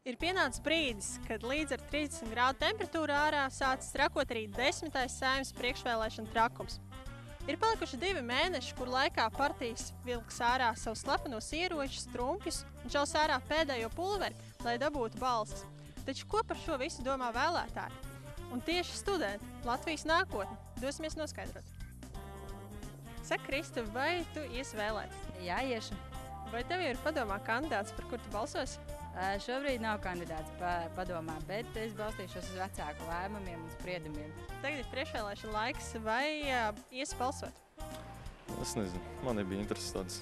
Ir pienācis brīdis, kad līdz ar 30 grādu temperatūru ārā sācis trakot arī 10. Saeimas priekšvēlēšana trakums. Ir palikuši 2 mēneši, kur laikā partijas vilks ārā savus slepenos ieročus, trumpjus un čels ārā pēdējo pulveri, lai dabūtu balsis. Taču ko par šo visu domā vēlētāji? Un tieši studenti, Latvijas nākotne, dosimies noskaidrot. Saka, Krista, vai tu iesi vēlēt? Jā, iešu. Vai tev ir padomā kandidāts, par kur tu balsosi? Šobrīd nav kandidāts padomā, bet es balstīšos uz vecāku lēmumiem un spriedumiem. Tagad ir priekšvēlēšana laiks, vai iesi balsot? Es nezinu, man nebija intereses tādas.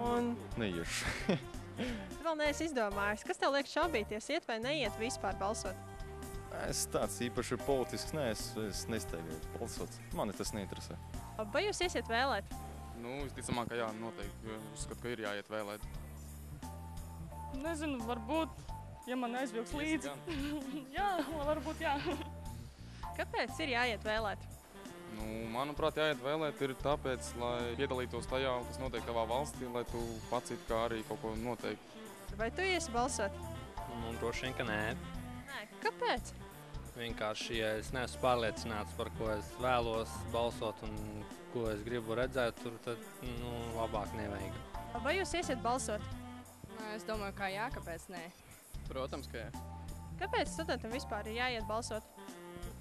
Un Neiešu. tu vēl neesi izdomājis, kas tev liek šaubīties, iet vai neiet vispār balsot? Es tāds īpaši politisks neesmu, es nesteigāju balsot. Mani tas neinteresē. Vai jūs iesiet vēlēt? Visticamāk, ka jā, noteikti, jo uzskatu, ka ir jāiet vēlēt. Nezinu, varbūt, ja man aizvilks līdzi. Jā, varbūt jā. Kāpēc ir jāiet vēlēt? Manuprāt, jāiet vēlēt ir tāpēc, lai piedalītos tajā, kas notiek tavā valstī, lai tu pats it kā arī kaut ko noteikti. Vai tu iesi balsot? Droši vien, ka nē. Nē, kāpēc? Vienkārši, ja es neesmu pārliecināts, par ko es vēlos balsot un ko es gribu redzēt, tad labāk nevajag. Vai jūs iesiet balsot? Es domāju, ka jā, kāpēc nē. Protams, ka jā. Kāpēc studentam vispār ir jāiet balsot?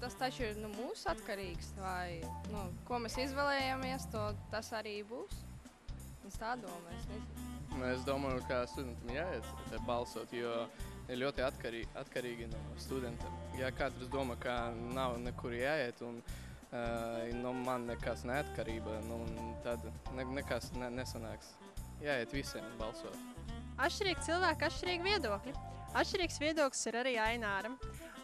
Tas taču ir mūsu atkarīgs, vai ko mēs izvēlējamies, tas arī būs. Es tā domāju, es nezinu. Es domāju, ka studentam jāiet balsot, jo ir ļoti atkarīgi no studentiem. Ja katrs domā, ka nav nekur jāiet un man nekas neatkarība, tad nekas nesanāks. Jāiet visiem balsot. Atšķirīgi cilvēki, atšķirīgi viedokļi. Atšķirīgs viedoklis ir arī Aināram.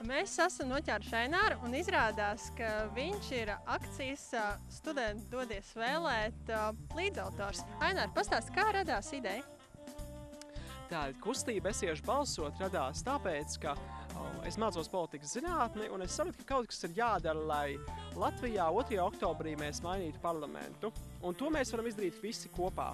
Mēs esam noķēruši Aināru un izrādās, ka viņš ir akcijas studenti dodies vēlēt līdzautors. Ainār, pastāsti, kā radās ideja? Tāda kustība Es iešu balsot radās tāpēc, ka es mācos politikas zinātni un es sapratu, ka kaut kas ir jādara, lai Latvijā 2. oktobrī mēs mainītu parlamentu. Un to mēs varam izdarīt visi kopā.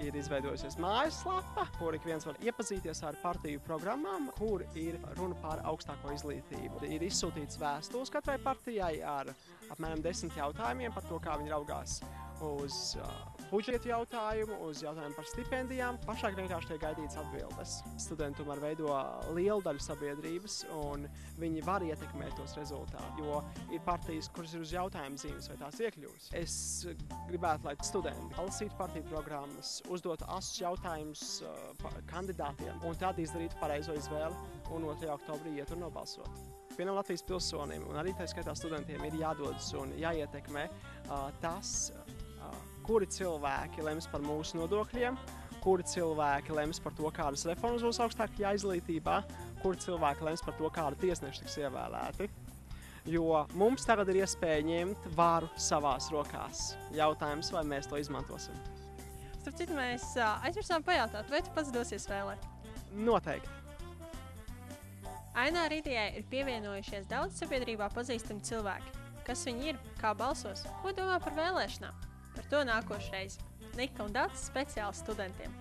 Ir izveidojusies mājaslapa, kur ik viens var iepazīties ar partiju programmām, kur ir runa par augstāko izglītību. Ir izsūtīts vēstules katrai partijai ar apmēram 10 jautājumiem par to, kā viņi raugās uz budžetu jautājumu, uz jautājumu par stipendijām. Pašāk vienkārši tiek gaidīts atbildes. Studenti tomēr veido lielu daļu sabiedrības, un viņi var ietekmēt tos rezultātus, jo ir partijas, kuras ir uz jautājumu zīmes, vai tās iekļūs. Es gribētu, lai studenti lasītu partiju programmas, uzdotu asus jautājumus kandidātiem, un tad izdarītu pareizo izvēli, un 2. oktobrī iet un nobalsot. Vienam Latvijas pilsonim, un arī tā skaitā studentiem, ir jādodas un jāietekmē tas, kuri cilvēki lems par mūsu nodokļiem, kuri cilvēki lems par to, kādas reformas būs augstākajā izglītībā, kuri cilvēki lems par to, kāda tiesneši tiks ievēlēti. Jo mums tagad ir iespēja ņemt varu savās rokās. Jautājums, vai mēs to izmantosim? Starp citu, mēs aizmirsām pajautāt, vai tu pats dosies vēlēt? Noteikti. Aināra idejai ir pievienojušies daudz sabiedrībā pazīstami cilvēki. Kas viņi ir, kā balsos, ko domā par vēlēšanām? Par to nākošreiz. Nika un Dats speciāli studentiem.